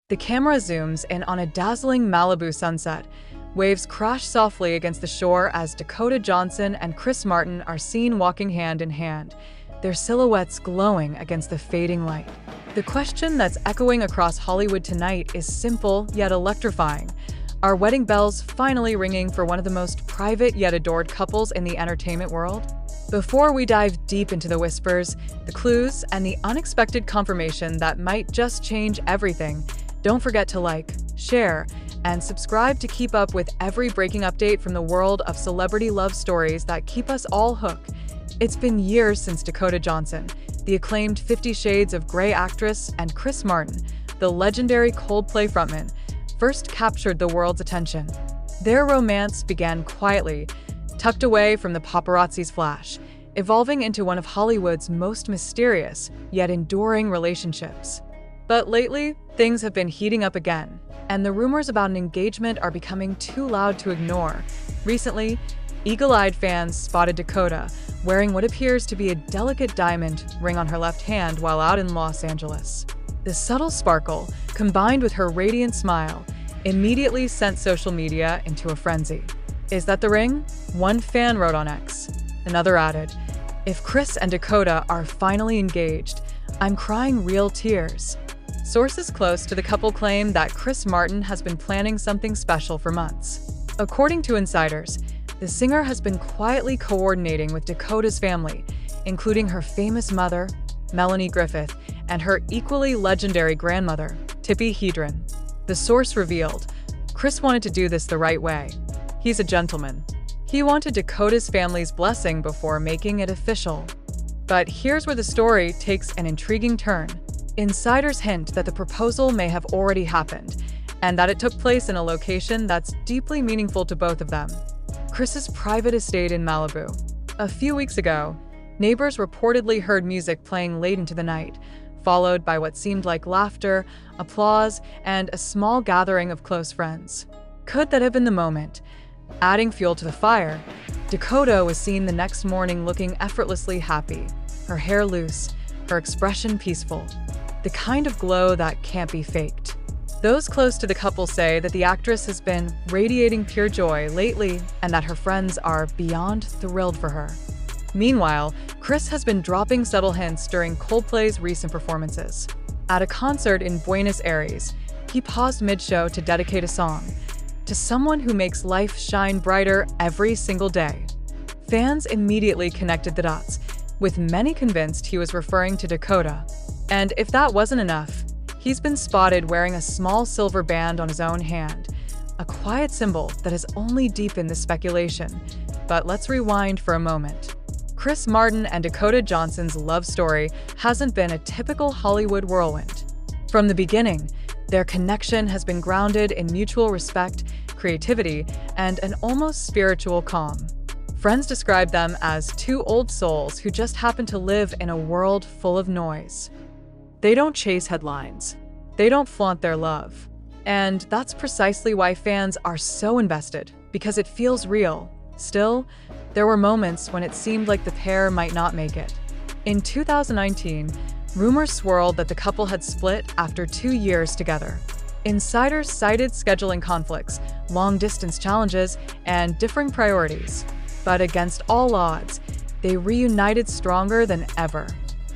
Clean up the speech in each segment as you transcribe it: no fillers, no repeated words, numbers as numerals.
The camera zooms in on a dazzling Malibu sunset. Waves crash softly against the shore as Dakota Johnson and Chris Martin are seen walking hand in hand, their silhouettes glowing against the fading light. The question that's echoing across Hollywood tonight is simple yet electrifying. Are wedding bells finally ringing for one of the most private yet adored couples in the entertainment world? Before we dive deep into the whispers, the clues, and the unexpected confirmation that might just change everything, don't forget to like, share, and subscribe to keep up with every breaking update from the world of celebrity love stories that keep us all hooked. It's been years since Dakota Johnson, the acclaimed 50 Shades of Grey actress, and Chris Martin, the legendary Coldplay frontman, first captured the world's attention. Their romance began quietly, tucked away from the paparazzi's flash, evolving into one of Hollywood's most mysterious yet enduring relationships. But lately, things have been heating up again, and the rumors about an engagement are becoming too loud to ignore. Recently, eagle-eyed fans spotted Dakota wearing what appears to be a delicate diamond ring on her left hand while out in Los Angeles. The subtle sparkle, combined with her radiant smile, immediately sent social media into a frenzy. "Is that the ring?" one fan wrote on X. Another added, "If Chris and Dakota are finally engaged, I'm crying real tears." Sources close to the couple claim that Chris Martin has been planning something special for months. According to insiders, the singer has been quietly coordinating with Dakota's family, including her famous mother, Melanie Griffith, and her equally legendary grandmother, Tippi Hedren. The source revealed, Chris wanted to do this the right way. He's a gentleman. He wanted Dakota's family's blessing before making it official. But here's where the story takes an intriguing turn. Insiders hint that the proposal may have already happened, and that it took place in a location that's deeply meaningful to both of them: Chris's private estate in Malibu. A few weeks ago, neighbors reportedly heard music playing late into the night, followed by what seemed like laughter, applause, and a small gathering of close friends. Could that have been the moment? Adding fuel to the fire, Dakota was seen the next morning looking effortlessly happy, her hair loose, her expression peaceful. The kind of glow that can't be faked. Those close to the couple say that the actress has been radiating pure joy lately and that her friends are beyond thrilled for her. Meanwhile, Chris has been dropping subtle hints during Coldplay's recent performances. At a concert in Buenos Aires, he paused mid-show to dedicate a song to someone who makes life shine brighter every single day. Fans immediately connected the dots, with many convinced he was referring to Dakota. And if that wasn't enough, he's been spotted wearing a small silver band on his own hand, a quiet symbol that has only deepened the speculation. But let's rewind for a moment. Chris Martin and Dakota Johnson's love story hasn't been a typical Hollywood whirlwind. From the beginning, their connection has been grounded in mutual respect, creativity, and an almost spiritual calm. Friends describe them as two old souls who just happen to live in a world full of noise. They don't chase headlines. They don't flaunt their love. And that's precisely why fans are so invested, because it feels real. Still, there were moments when it seemed like the pair might not make it. In 2019, rumors swirled that the couple had split after 2 years together. Insiders cited scheduling conflicts, long-distance challenges, and differing priorities. But against all odds, they reunited stronger than ever.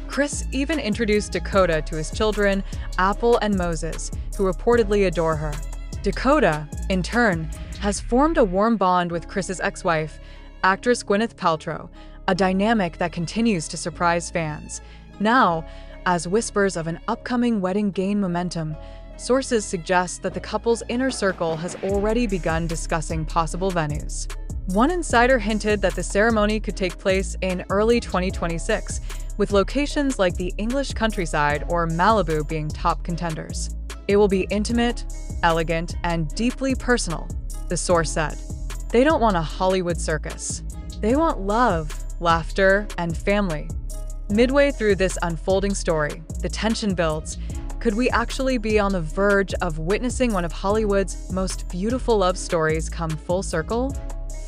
Chris even introduced Dakota to his children, Apple and Moses, who reportedly adore her. Dakota, in turn, has formed a warm bond with Chris's ex-wife, actress Gwyneth Paltrow, a dynamic that continues to surprise fans. Now, as whispers of an upcoming wedding gain momentum, sources suggest that the couple's inner circle has already begun discussing possible venues. One insider hinted that the ceremony could take place in early 2026, with locations like the English countryside or Malibu being top contenders. It will be intimate, elegant, and deeply personal, the source said. They don't want a Hollywood circus. They want love, laughter, and family. Midway through this unfolding story, the tension builds. Could we actually be on the verge of witnessing one of Hollywood's most beautiful love stories come full circle?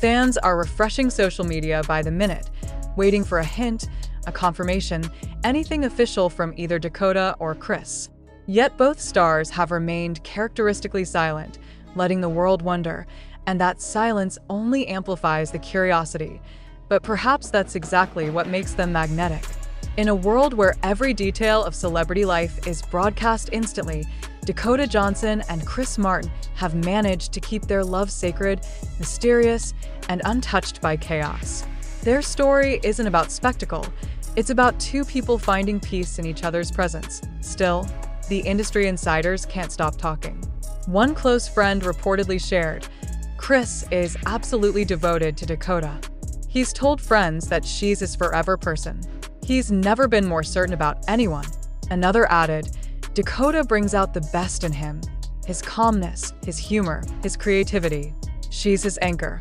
Fans are refreshing social media by the minute, waiting for a hint, a confirmation, anything official from either Dakota or Chris. Yet both stars have remained characteristically silent, letting the world wonder, and that silence only amplifies the curiosity. But perhaps that's exactly what makes them magnetic. In a world where every detail of celebrity life is broadcast instantly, Dakota Johnson and Chris Martin have managed to keep their love sacred, mysterious, and untouched by chaos. Their story isn't about spectacle, it's about two people finding peace in each other's presence. Still, the industry insiders can't stop talking. One close friend reportedly shared, "Chris is absolutely devoted to Dakota. He's told friends that she's his forever person. He's never been more certain about anyone." Another added, "Dakota brings out the best in him. His calmness, his humor, his creativity. She's his anchor."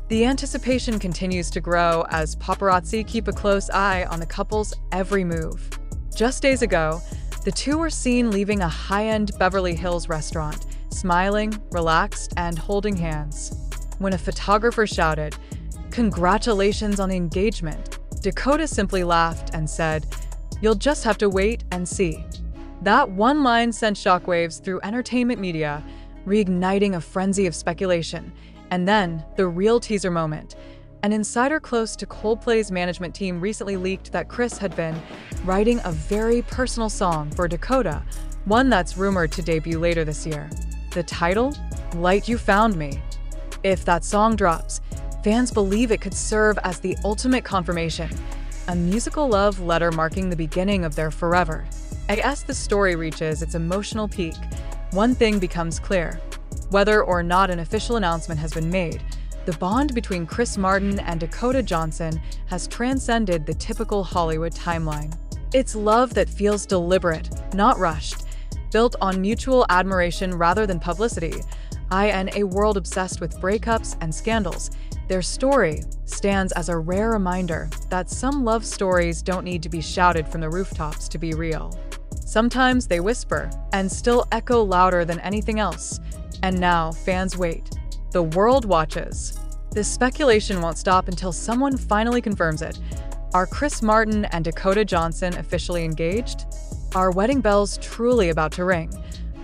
The anticipation continues to grow as paparazzi keep a close eye on the couple's every move. Just days ago, the two were seen leaving a high-end Beverly Hills restaurant, smiling, relaxed, and holding hands. When a photographer shouted, "Congratulations on the engagement," Dakota simply laughed and said, "You'll just have to wait and see." That one line sent shockwaves through entertainment media, reigniting a frenzy of speculation. And then, the real teaser moment. An insider close to Coldplay's management team recently leaked that Chris had been writing a very personal song for Dakota, one that's rumored to debut later this year. The title? "Light You Found Me." If that song drops, fans believe it could serve as the ultimate confirmation, a musical love letter marking the beginning of their forever. As the story reaches its emotional peak, one thing becomes clear. Whether or not an official announcement has been made, the bond between Chris Martin and Dakota Johnson has transcended the typical Hollywood timeline. It's love that feels deliberate, not rushed, built on mutual admiration rather than publicity. In a world obsessed with breakups and scandals, their story stands as a rare reminder that some love stories don't need to be shouted from the rooftops to be real. Sometimes they whisper and still echo louder than anything else. And now, fans wait. The world watches. This speculation won't stop until someone finally confirms it. Are Chris Martin and Dakota Johnson officially engaged? Are wedding bells truly about to ring?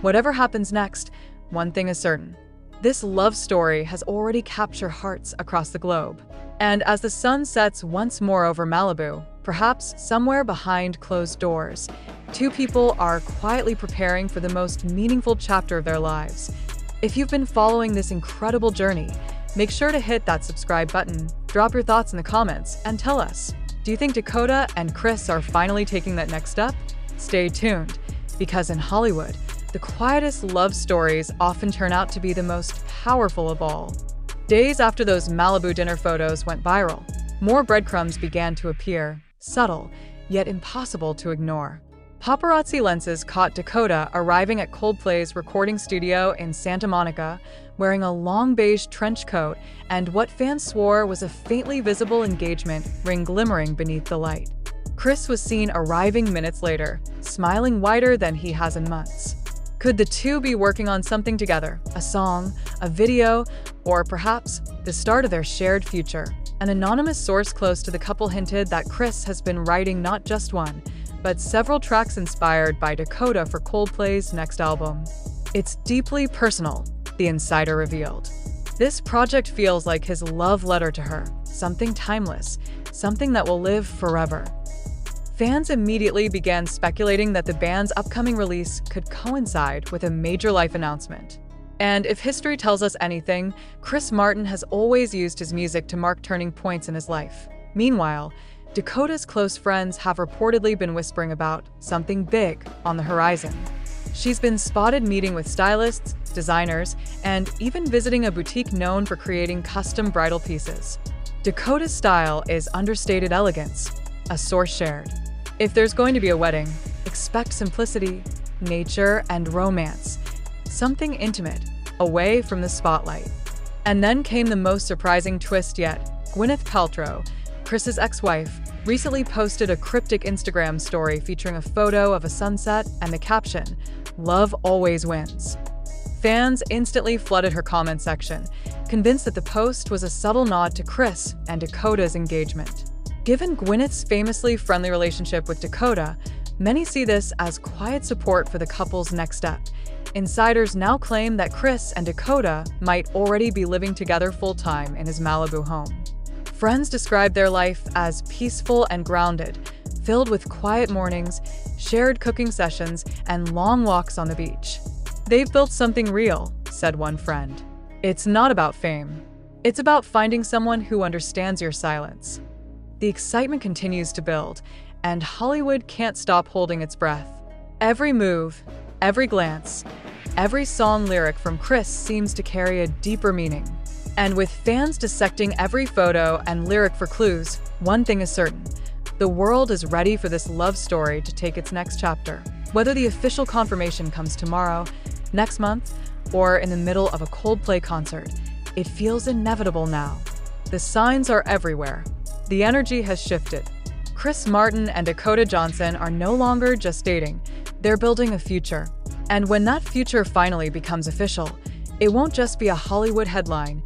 Whatever happens next, one thing is certain. This love story has already captured hearts across the globe. And as the sun sets once more over Malibu, perhaps somewhere behind closed doors, two people are quietly preparing for the most meaningful chapter of their lives. If you've been following this incredible journey, make sure to hit that subscribe button, drop your thoughts in the comments, and tell us, do you think Dakota and Chris are finally taking that next step? Stay tuned, because in Hollywood, the quietest love stories often turn out to be the most powerful of all. Days after those Malibu dinner photos went viral, more breadcrumbs began to appear, subtle, yet impossible to ignore. Paparazzi lenses caught Dakota arriving at Coldplay's recording studio in Santa Monica, wearing a long beige trench coat and what fans swore was a faintly visible engagement ring glimmering beneath the light. Chris was seen arriving minutes later, smiling wider than he has in months. Could the two be working on something together? A song, a video, or perhaps the start of their shared future? An anonymous source close to the couple hinted that Chris has been writing not just one, but several tracks inspired by Dakota for Coldplay's next album. It's deeply personal, the insider revealed. This project feels like his love letter to her, something timeless, something that will live forever. Fans immediately began speculating that the band's upcoming release could coincide with a major life announcement. And if history tells us anything, Chris Martin has always used his music to mark turning points in his life. Meanwhile, Dakota's close friends have reportedly been whispering about something big on the horizon. She's been spotted meeting with stylists, designers, and even visiting a boutique known for creating custom bridal pieces. Dakota's style is understated elegance, a source shared. If there's going to be a wedding, expect simplicity, nature, and romance. Something intimate, away from the spotlight. And then came the most surprising twist yet. Gwyneth Paltrow, Chris's ex-wife, recently posted a cryptic Instagram story featuring a photo of a sunset and the caption, "Love always wins." Fans instantly flooded her comment section, convinced that the post was a subtle nod to Chris and Dakota's engagement. Given Gwyneth's famously friendly relationship with Dakota, Many see this as quiet support for the couple's next step. Insiders now claim that Chris and Dakota might already be living together full-time in his Malibu home. Friends describe their life as peaceful and grounded, filled with quiet mornings, shared cooking sessions, and long walks on the beach. "They've built something real," said one friend. "It's not about fame. It's about finding someone who understands your silence." The excitement continues to build, and Hollywood can't stop holding its breath. Every move, every glance, every song lyric from Chris seems to carry a deeper meaning. And with fans dissecting every photo and lyric for clues, one thing is certain: the world is ready for this love story to take its next chapter. Whether the official confirmation comes tomorrow, next month, or in the middle of a Coldplay concert, it feels inevitable now. The signs are everywhere. The energy has shifted. Chris Martin and Dakota Johnson are no longer just dating, they're building a future. And when that future finally becomes official, it won't just be a Hollywood headline.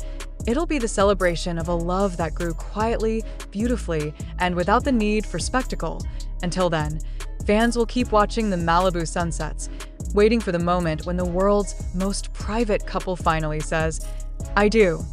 It'll be the celebration of a love that grew quietly, beautifully, and without the need for spectacle. Until then, fans will keep watching the Malibu sunsets, waiting for the moment when the world's most private couple finally says, "I do."